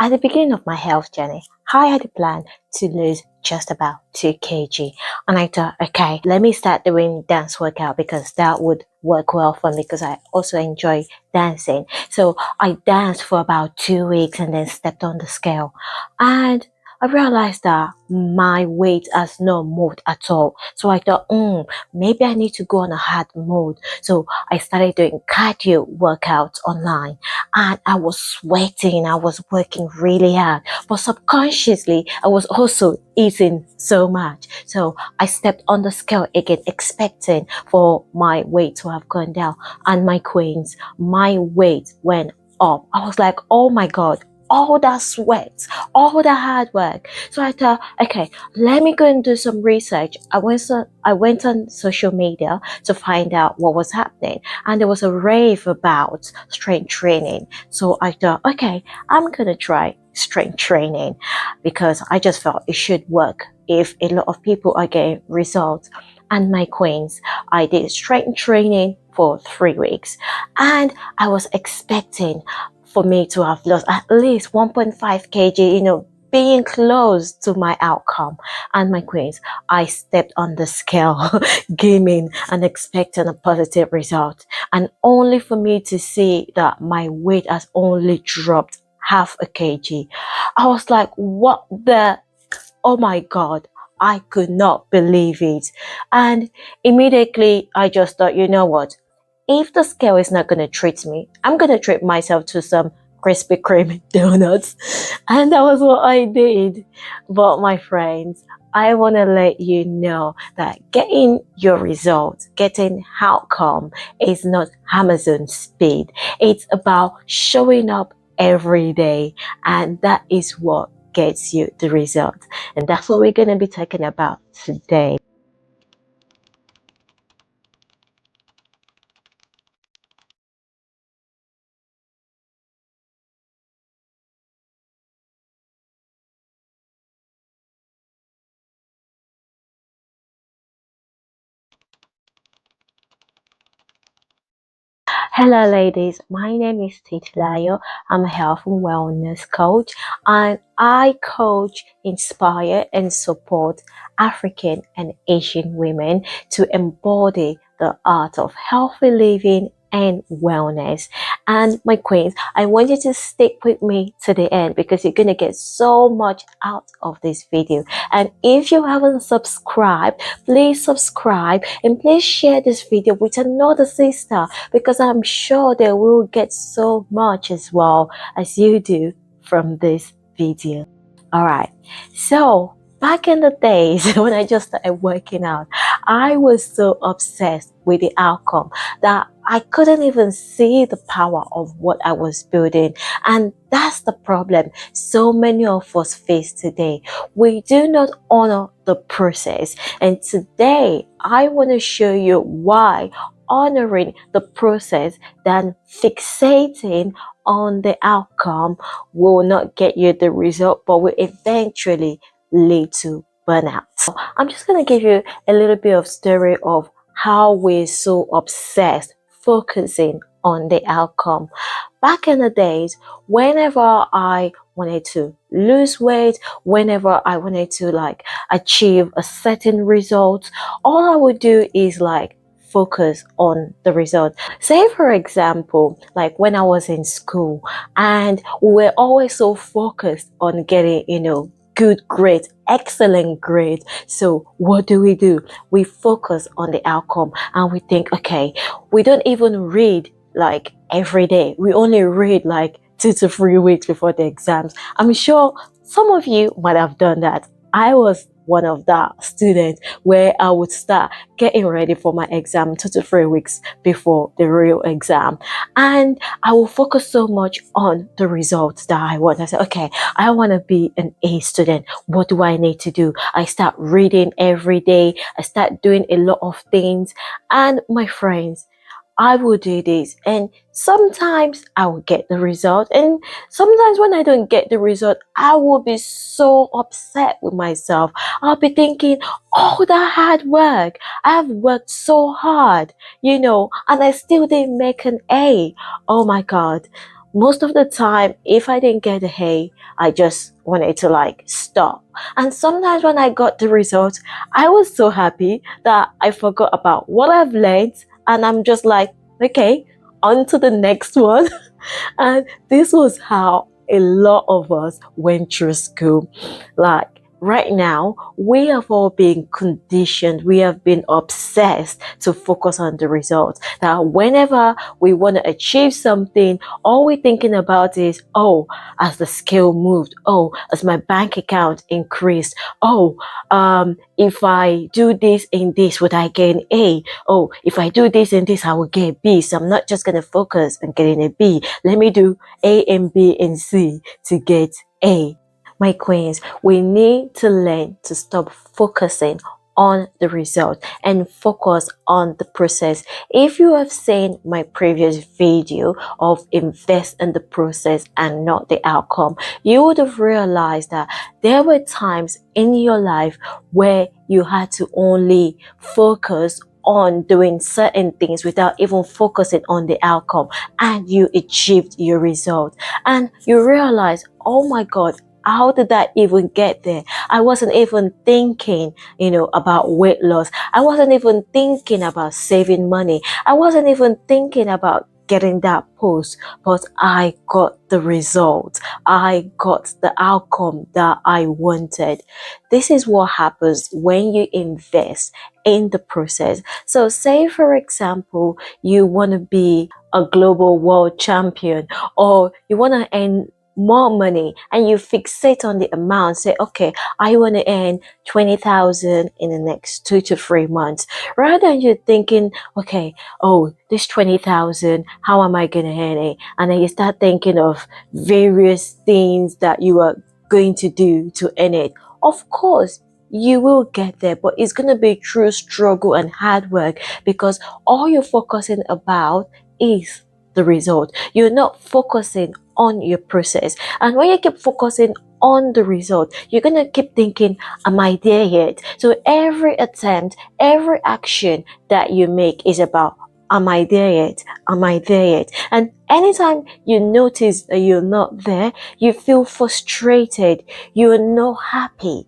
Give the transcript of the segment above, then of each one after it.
At the beginning of my health journey, I had a plan to lose just about 2 kg. And I thought, okay, let me start doing dance workout because that would work well for me because I also enjoy dancing. So I danced for about 2 weeks and then stepped on the scale. And I realized that my weight has not moved at all. So I thought, maybe I need to go on a hard mode. So I started doing cardio workouts online and I was sweating. I was working really hard, but subconsciously, I was also eating so much. So I stepped on the scale again, expecting for my weight to have gone down. And my queens, my weight went up. I was like, oh my God, all that sweat, all that hard work. So I thought, okay, let me go and do some research. I went on social media to find out what was happening, and there was a rave about strength training. So I thought, okay, I'm gonna try strength training because I just felt it should work if a lot of people are getting results. And my queens, I did strength training for 3 weeks, and I was expecting for me to have lost at least 1.5 kg, being close to my outcome. And my queens, I stepped on the scale, gaming and expecting a positive result. And only for me to see that my weight has only dropped half a kg. I was like, what the? Oh my God. I could not believe it. And immediately I just thought, you know what? If the scale is not going to treat me, I'm going to treat myself to some Krispy Kreme donuts. And that was what I did. But my friends, I want to let you know that getting your results, getting outcome is not Amazon speed. It's about showing up every day. And that is what gets you the result. And that's what we're going to be talking about today. Hello, ladies. My name is Titilayo. I'm a health and wellness coach, and I coach, inspire, and support African and Asian women to embody the art of healthy living and wellness. And my queens, I want you to stick with me to the end because you're going to get so much out of this video. And if you haven't subscribed, please subscribe and please share this video with another sister because I'm sure they will get so much as well as you do from this video. All right, so back in the days when I just started working out, I was so obsessed with the outcome that I couldn't even see the power of what I was building. And that's the problem so many of us face today. We do not honor the process. And today, I want to show you why honoring the process than fixating on the outcome will not get you the result, but will eventually lead to burnout. So I'm just going to give you a little bit of story of how we're so obsessed focusing on the outcome. Back in the days, whenever I wanted to lose weight, whenever I wanted to achieve a certain result, all I would do is focus on the result. Say for example, like when I was in school and we were always so focused on getting, good grades, excellent grades. So what do? We focus on the outcome and we think, okay, we don't even read like every day. We only read like 2 to 3 weeks before the exams. I'm sure some of you might have done that. I was one of that students where I would start getting ready for my exam 2 to 3 weeks before the real exam. And I will focus so much on the results that I want. I say, okay, I want to be an A student. What do I need to do? I start reading every day. I start doing a lot of things. And my friends, I will do this, and sometimes I will get the result, and sometimes when I don't get the result, I will be so upset with myself. I'll be thinking, oh, that hard work, I've worked so hard, and I still didn't make an A. Oh my God, most of the time, if I didn't get a A, I just wanted to like stop. And sometimes when I got the results, I was so happy that I forgot about what I've learned, and I'm just like, okay, on to the next one. And this was how a lot of us went through school. Like right now, we have all been conditioned, we have been obsessed to focus on the results. That whenever we want to achieve something, all we're thinking about is, oh, as the scale moved, oh, as my bank account increased, oh, if I do this and this, would I get an A? Oh, if I do this and this, I will get a B. So I'm not just going to focus on getting a B. Let me do A and B and C to get A. My queens, we need to learn to stop focusing on the result and focus on the process. If you have seen my previous video of invest in the process and not the outcome, you would have realized that there were times in your life where you had to only focus on doing certain things without even focusing on the outcome, and you achieved your result. And you realize, oh my God, how did I even get there? I wasn't even thinking, about weight loss. I wasn't even thinking about saving money. I wasn't even thinking about getting that post, but I got the result. I got the outcome that I wanted. This is what happens when you invest in the process. So say, for example, you want to be a global world champion, or you want to earn more money, and you fixate on the amount. Say, okay, I want to earn 20,000 in the next 2 to 3 months, rather than you thinking, okay, oh, this 20,000, how am I going to earn it? And then you start thinking of various things that you are going to do to earn it. Of course, you will get there, but it's going to be true struggle and hard work, because all you're focusing about is the result. You're not focusing on your process. And when you keep focusing on the result, you're going to keep thinking, am I there yet? So every attempt, every action that you make is about, am I there yet? Am I there yet? And anytime you notice that you're not there, you feel frustrated, you're not happy.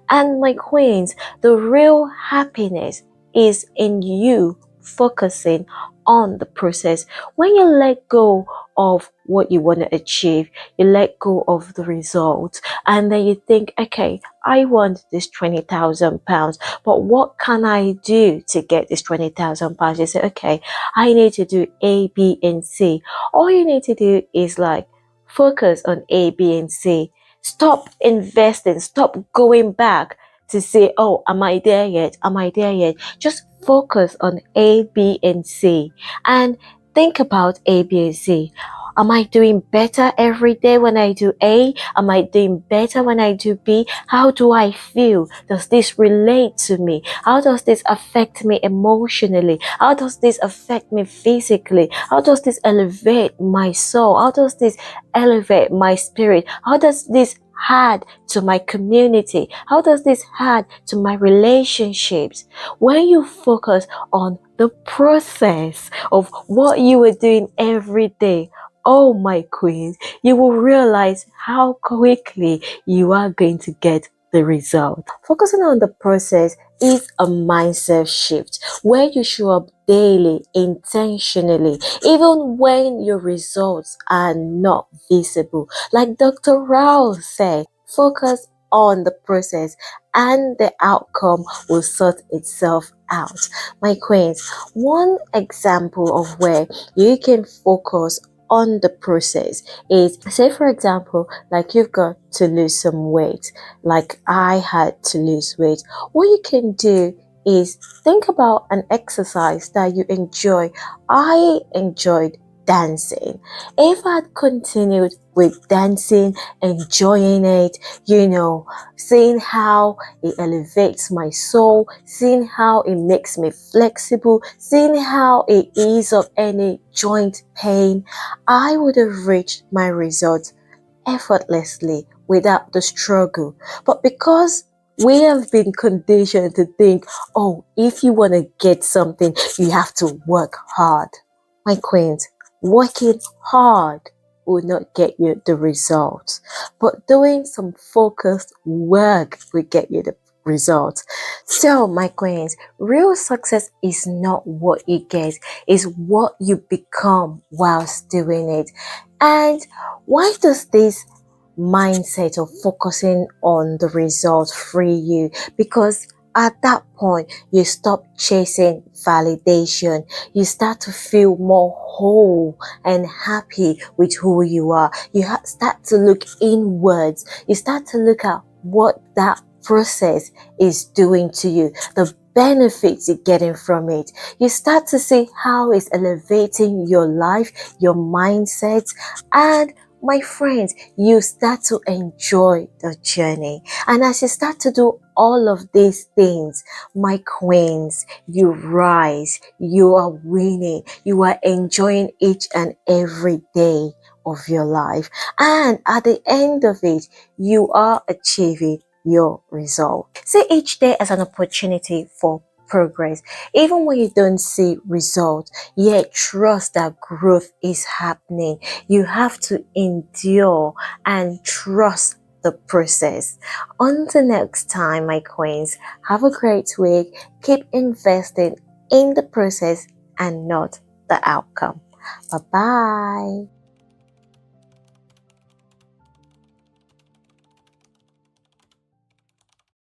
And my queens, the real happiness is in you focusing on the process. When you let go of what you want to achieve, you let go of the result, and then you think, okay, I want this 20,000 pounds, but what can I do to get this 20,000 pounds? You say, okay, I need to do A, B, and C. All you need to do is like focus on A, B, and C. Stop investing, stop going back to say, oh, am I there yet? Am I there yet? Just focus on A, B, and C. And think about A, B, and C. Am I doing better every day when I do A? Am I doing better when I do B? How do I feel? Does this relate to me? How does this affect me emotionally? How does this affect me physically? How does this elevate my soul? How does this elevate my spirit? How does this add to my community? How does this add to my relationships? When you focus on the process of what you are doing every day, oh my queens, you will realize how quickly you are going to get the result. Focusing on the process is a mindset shift where you show up daily, intentionally, even when your results are not visible. Like Dr. Rao said, focus on the process and the outcome will sort itself out. My queens, one example of where you can focus on the process is, say for example, like you've got to lose some weight, like I had to lose weight. What you can do is think about an exercise that you enjoy. I enjoyed dancing. If I'd continued with dancing, enjoying it, seeing how it elevates my soul, seeing how it makes me flexible, seeing how it eases up any joint pain, I would have reached my results effortlessly without the struggle. But because we have been conditioned to think, oh, if you want to get something, you have to work hard. My queens, working hard will not get you the results, but doing some focused work will get you the results. So, my queens, real success is not what you get, it's what you become whilst doing it. And why does this mindset of focusing on the results free you? Because at that point, you stop chasing validation. You start to feel more whole and happy with who you are. You start to look inwards. You start to look at what that process is doing to you, the benefits you're getting from it. You start to see how it's elevating your life, your mindset, and my friends, you start to enjoy the journey. And as you start to do all of these things, my queens, you rise, you are winning, you are enjoying each and every day of your life. And at the end of it, you are achieving your result. See each day as an opportunity for progress. Even when you don't see results, yet trust that growth is happening. You have to endure and trust the process. Until next time, my queens, have a great week. Keep investing in the process and not the outcome. Bye bye.